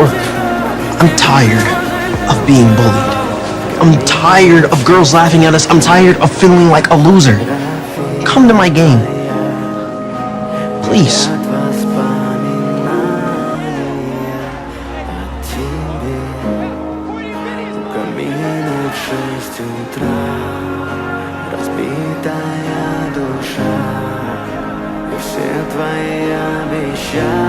I'm tired of being bullied. I'm tired of girls laughing at us. I'm tired of feeling like a loser. Come to my game. Please. Разбитая душа, и все твои обещания